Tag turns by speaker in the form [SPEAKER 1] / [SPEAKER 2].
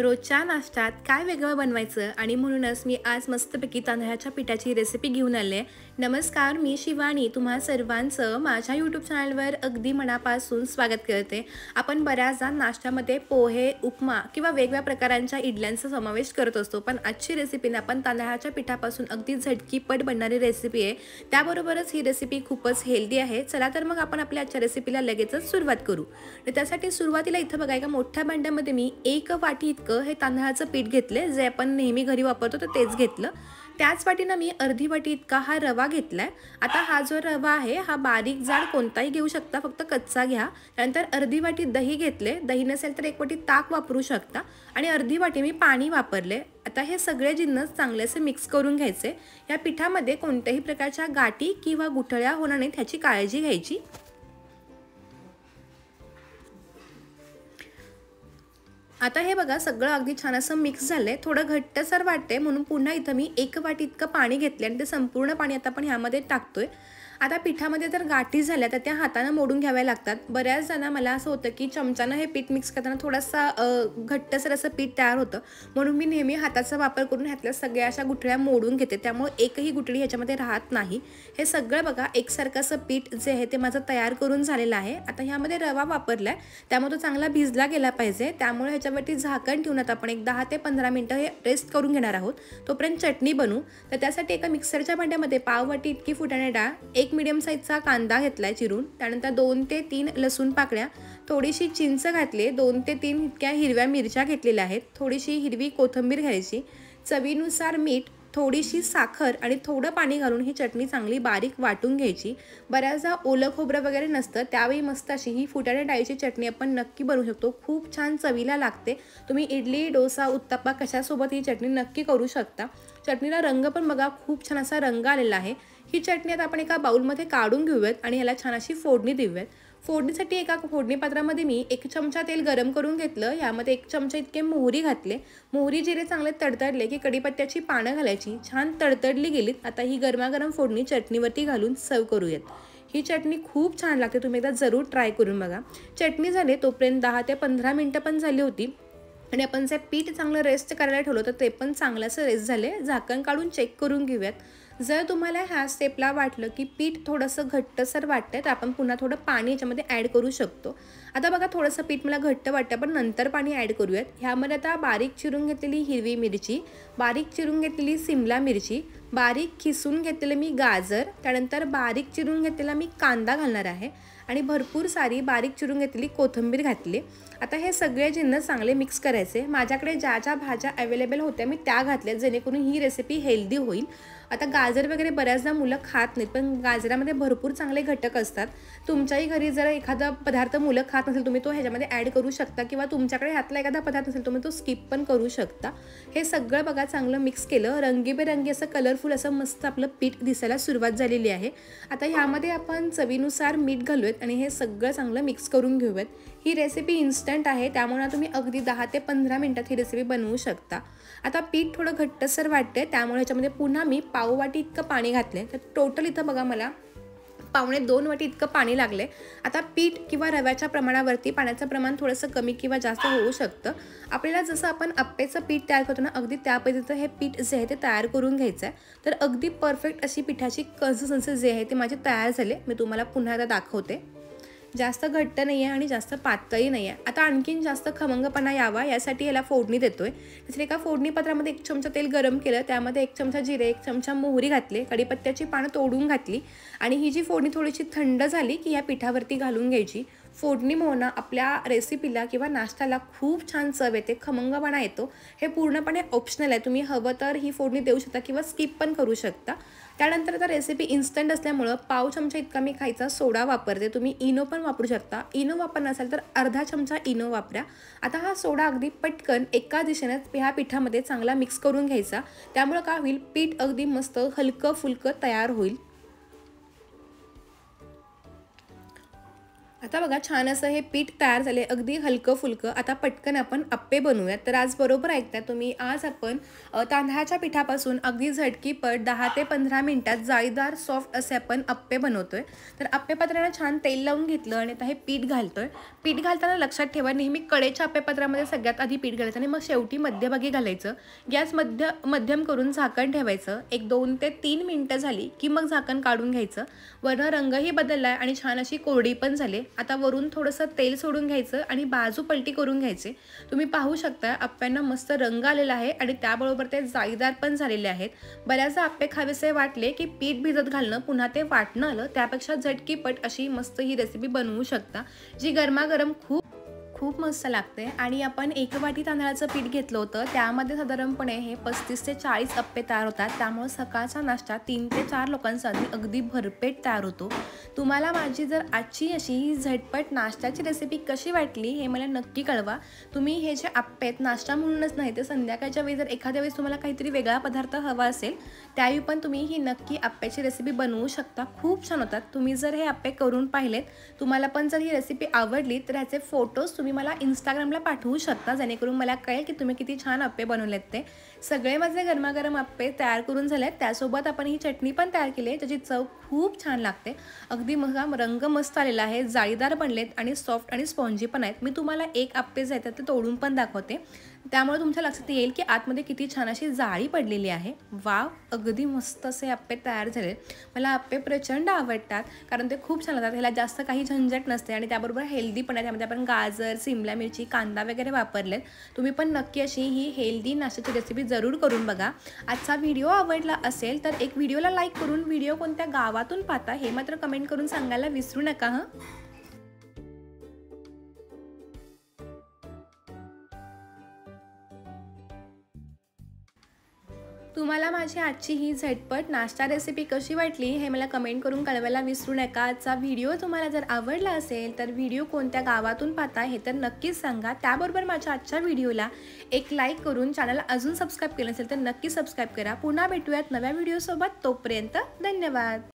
[SPEAKER 1] रोजच्या नाश्त्यात काय वेगळं बनवायचं आणि म्हणूनच मी आज मस्तपैकी तांदळाच्या पिठाची रेसिपी घेऊन आले आहे। नमस्कार, मी शिवानी तुम्हा सर्वांचं माझ्या यूट्यूब चॅनलवर अगदी मनापासून स्वागत करते। आपण बऱ्याचदा नाश्त्यामध्ये पोहे, उपमा किंवा वेगवेगळ्या प्रकारांच्या इडल्यांचा समावेश करत असतो, पण आजची रेसिपी आपण तांदळाच्या पिठापासून अगदी झटकीपट बनणारी रेसिपी आहे। त्याबरोबरच ही रेसिपी खूपच हेल्दी आहे। चला तर मग आपण आपल्या आजच्या रेसिपीला लगेचच सुरुवात करू। त्यासाठी सुरुवातीला इथं बघा, एका मोठ्या भांड्यामध्ये मी 1 वाटी हे तांदळाचं पीठ घेतले, जे आपण नेहमी घरी वापरतो तर तेच घेतलं। त्याच वाटीने मी अर्धी वाटी इतका हा रवा घेतलाय। आता हा जो रवा आहे हा बारीक जाड कोणताही घेऊ शकता, फक्त कच्चा घ्या। त्यानंतर अर्धी वाटी दही घेतले, दही नसेल तर 1 वाटी ताक वापरू शकता आणि अर्धी वाटी मी पाणी वापरले। आता हे सगळे जिन्नस चांगलेसे मिक्स करून घ्यायचे। या पिठामध्ये कोणत्याही प्रकारच्या गाठी किंवा गुठळ्या होणार नाहीत ह्याची काळजी घ्यायची। आता हे बघा, सगळं अगदी छान असं मिक्स झालंय। थोडं घट्टसर वाटते म्हणून पुन्हा इथं मी 1 वाटी इतकं पाणी घेतले आणि ते संपूर्ण पाणी आता आपण ह्यामध्ये टाकतोय। आता पिठामध्ये जर गाठी झाल्या तर त्या हाताने मोडून घ्याव्या लागतात। बऱ्याच जणांना मला असं होतं की चमच्याने हे पीठ मिक्स करताना थोडासा घट्टसर असं पीठ तयार होतं, म्हणून मी नेहमी हाताचा वापर करून ह्यातल्या सगळ्या अशा गुठळ्या मोडून घेते, त्यामुळे एकही गुठळी ह्याच्यामध्ये राहत नाही। हे सगळं बघा एकसारखं असं पीठ जे आहे ते माझं तयार करून झालेलं आहे। आता ह्यामध्ये रवा वापरलाय त्यामुळे तो चांगला भिजला गेला पाहिजे, त्यामुळे ह्याच्यावरती झाकण ठेवून आता आपण एक 10 ते 15 मिनिटं हे रेस्ट करून घेणार आहोत। तोपर्यंत चटणी बनवू। तर त्यासाठी एका मिक्सरच्या भांड्यामध्ये पाव वाटी इतकी फुटाणे डाळ, 1 मीडियम साईजचा कांदा घेतलाय चिरून, त्यानंतर 2 ते 3 लसूण पाकळ्या, थोडीशी चिंच घातली, 2 ते 3 इतक्या हिरव्या मिरच्या घेतलेल्या आहेत, थोडीशी हिरवी कोथिंबीर घ्यायची, चवीनुसार मीठ, थोडीशी साखर आणि थोडं पाणी घालून ही चटणी चांगली बारीक वाटून घ्यायची। बऱ्याचदा ओलं खोबरं वगैरे नसतं, त्यावेळी मस्त अशी ही फुटाणे डाळीची चटणी आपण नक्की बनवू शकतो। खूप छान चवीला लागते। तुम्ही इडली, डोसा, उत्तप्पा कशासोबत ही चटणी नक्की करू शकता। चटणीला रंग पण बघा खूप छान असा रंग आलेला आहे। ही चटणी आता आपण एका बाउलमध्ये काढून घेऊयात आणि याला छान अशी फोडणी देऊयात। फोडणीसाठी एका फोडणी पात्रामध्ये मी 1 चमचा तेल गरम करून घेतलं, यामध्ये 1 चमचा इतके मोहरी घातले। मोहरी जिरे चांगले तडतडले की कढीपत्त्याची पानं घालायची, छान तडतडली गेलीत। आता ही गरमागरम फोडणी चटणीवरती घालून सर्व करूयात। ही चटणी खूप छान लागते, तुम्ही एकदा जरूर ट्राय करून बघा। चटणी झाली तोपर्यंत 10 ते 15 मिनिटं पण झाली होती आणि आपण जे पीठ चांगलं रेस्ट करायला ठेवलं तर ते पण चांगलं असं रेस्ट झाले। झाकण काढून चेक करून घेऊयात। जर तुम्हाला ह्या स्टेपला वाटलं की पीठ थोडंसं घट्टसर वाटतंय तर आपण पुन्हा थोडं पाणी याच्यामध्ये ॲड करू शकतो। आता बघा थोडंसं पीठ मला घट्ट वाटतं, पण नंतर पाणी ॲड करूयात। ह्यामध्ये आता बारीक चिरून घेतलेली हिरवी मिरची, बारीक चिरून घेतलेली सिमला मिरची, बारीक खिसून घेतलेलं मी गाजर, त्यानंतर बारीक चिरून घेतलेला मी कांदा घालणार आहे आणि भरपूर सारी बारीक चिरून घेतलेली कोथिंबीर घातली। आता हे सगळे जिन्नस चांगले मिक्स करायचे। माझ्याकडे ज्या ज्या भाज्या अवेलेबल होत्या मी त्या घातल्या, जेणेकरून ही रेसिपी हेल्दी होईल। आता गाजर वगैरे बऱ्याचदा मुलं खात नाहीत, पण गाजरामध्ये भरपूर चांगले घटक असतात। तुमच्याही घरी जर एखादा पदार्थ मुलं खात नसेल, तुम्ही तो ह्याच्यामध्ये ॲड करू शकता, किंवा तुमच्याकडे ह्यातला एखादा पदार्थ असेल तुम्ही तो स्किप पण करू शकता। हे सगळं बघा चांगलं मिक्स केलं, रंगीबेरंगी असं कलरफुल असं मस्त आपलं पीठ दिसायला सुरुवात झालेली आहे। आता ह्यामध्ये आपण चवीनुसार मीठ घालूयात आणि हे सगळं चांगलं मिक्स करून घेऊयात। ही रेसिपी इन्स्टंट आहे, त्यामुळे तुम्ही अगदी 10 ते 15 मिनिटात ही रेसिपी बनवू शकता। आता पीठ थोडं घट्टसर वाटते, त्यामुळे ह्याच्यामध्ये पुन्हा मी पाव वाटी इतकं पाणी घातले, तर टोटल इथं बघा मला 1.25 वाटी इतकं पाणी लागले। आता पीठ किंवा रव्याच्या प्रमाणावरती पाण्याचं प्रमाण थोडंसं कमी किंवा जास्त होऊ शकतं। आपल्याला जसं आपण आप्पेचं पीठ तयार करतो ना, अगदी त्या पद्धतीचं हे पीठ जे आहे ते तयार करून घ्यायचं आहे। तर अगदी परफेक्ट अशी पिठाची कन्सिस्टन्सी जे आहे ते माझे तयार झाले। मी तुम्हाला पुन्हा एकदा दाखवते। जास्त घट्ट नाही आहे आणि जास्त पातळही नाही आहे। आता आणखीन जास्त खमंगपणा यावा यासाठी याला फोडणी देतोय। त्यासाठी एका फोडणी पात्रामध्ये 1 चमचा तेल गरम केलं, त्यामध्ये 1 चमचा जिरे, 1 चमचा मोहरी घातली, कढीपत्त्याची पानं तोडून घातली आणि ही जी फोडणी थोडीशी थंड झाली की या पिठावरती घालून घ्यायची। फोडणी मोहना आपल्या रेसिपीला किंवा नाश्त्याला खूप छान चव येते, खमंगपणा येतो। हे पूर्णपणे ऑप्शनल आहे, तुम्ही हवं तर ही फोडणी देऊ शकता किंवा स्किप पण करू शकता। त्यानंतर आता रेसिपी इन्स्टंट असल्यामुळं पाव चमचा इतका मी खायचा सोडा वापरते, तुम्ही इनो पण वापरू शकता। इनो वापरणार असाल तर अर्धा चमचा इनो वापरा। आता हा सोडा अगदी पटकन एका दिशेने ह्या पिठामध्ये चांगला मिक्स करून घ्यायचा, त्यामुळे काय होईल, पीठ अगदी मस्त हलकं फुलकं तयार होईल। आता बघा छान असं हे पीठ तयार झाले, अगदी हलकं फुलकं. आता पटकन आपण अप्पे बनवूयात. तर आज बरोबर ऐकताय तुम्ही. आज आपण तांदळाच्या पिठापासून अगदी झटकीपट 10 ते 15 मिनिटात जाळीदार सॉफ्ट असे आपण अप्पे बनवतोय. तर अप्पे पात्राला छान तेल लावून घेतलं आणि आता हे पीठ घालतोय. पीठ घालताना लक्षात ठेवा, नेहमी कडेच्या अप्पे पात्रामध्ये सगळ्यात आधी पीठ घालायचं आणि मग शेवटी मध्यभागी घालायचं. गॅस मध्यम करून झाकण ठेवायचं. एक 2 ते 3 मिनिटं झाली की मग झाकण काढून घ्यायचं. वरनं रंगही बदलला आणि छान अशी कोरडी पण झाली. आता वरून थोडंसं तेल सोडून घ्यायचं आणि बाजू पलटी करून घ्यायचे. तुम्ही पाहू शकता अप्प्यांना मस्त रंग आलेला आहे आणि त्याबरोबर ते जाळीदार पण झालेले आहेत. बऱ्याचदा अप्पे खावेसे वाटले की पीठ भिजत घालणं पुन्हा ते वाटणं आलं, त्यापेक्षा झटकीपट अशी मस्त ही रेसिपी बनवू शकता, जी गरमागरम खूप मस्त लागते. आणि आपण 1 वाटी तांदळाचं पीठ घेतलं होतं, त्यामध्ये साधारणपणे हे 35 ते 40 अप्पे तयार होतात. त्यामुळे सकाळचा नाश्ता 3 ते 4 लोकांसाठी अगदी भरपेट तयार होतो. तुम्हाला माझी जर आजची अशी ही झटपट नाश्त्याची रेसिपी कशी वाटली हे मला नक्की कळवा. तुम्ही हे जे अप्पे आहेत नाश्ता म्हणूनच नाही, तर संध्याकाळच्या वेळी जर एखाद्या वेळेस तुम्हाला काहीतरी वेगळा पदार्थ हवा असेल, त्यावेळी पण तुम्ही ही नक्की अप्प्याची रेसिपी बनवू शकता. खूप छान होतात. तुम्ही जर हे अप्पे करून पाहिलेत, तुम्हाला पण जर ही रेसिपी आवडली तर ह्याचे फोटोज तुम्ही मला इंस्टाग्रामला पाठवू शकता, जेणेकरून मला कळेल की तुम्ही किती छान अप्पे बनवलेत ते. सगळे माझे गरमागरम अप्पे तयार करून झालेत. त्यासोबत आपण ही चटणी पण तयार केली आहे, त्याची चव खूप छान लागते. अगदी रंग मस्त आलेला आहे, जाळीदार बनलेत आणि सॉफ्ट आणि स्पॉन्जी पण आहेत. मी तुम्हाला एक अप्पे जे आहेत ते तोडून पण दाखवते, त्यामुळे तुमच्या लक्षात येईल की आतमध्ये किती छान अशी जाळी पडलेली आहे. वाव, अगदी मस्त असे अप्पे तयार झाले. मला अप्पे प्रचंड आवडतात, कारण ते खूप छान लागतात. ह्याला जास्त काही झंझट नसते आणि त्याबरोबर हेल्दी पण आहे. त्यामध्ये आपण गाजर, सिमला मिरची, कांदा वगैरे वापरलेत. तुम्ही पण नक्की अशी ही हेल्दी नाश्त्याची रेसिपी जरूर करून बघा. आजचा व्हिडिओ आवडला असेल तर एक व्हिडिओला लाईक करून व्हिडिओ कोणत्या गावातून पाहता हे मात्र कमेंट करून सांगायला विसरू नका हं. तुम्हाला माझी आजची ही झटपट नाश्ता रेसिपी कशी वाटली हे मला कमेंट करून कळवायला विसरू नका. आजचा व्हिडिओ तुम्हाला जर आवडला असेल तर व्हिडिओ कोणत्या गावातून पाहता हे तर नक्कीच सांगा. त्याबरोबर माझ्या आजच्या व्हिडिओला एक लाईक करून चॅनलला अजून सबस्क्राईब केलं नसेल तर नक्की सबस्क्राईब करा. पुन्हा भेटूयात नव्या व्हिडिओसोबत. तोपर्यंत धन्यवाद.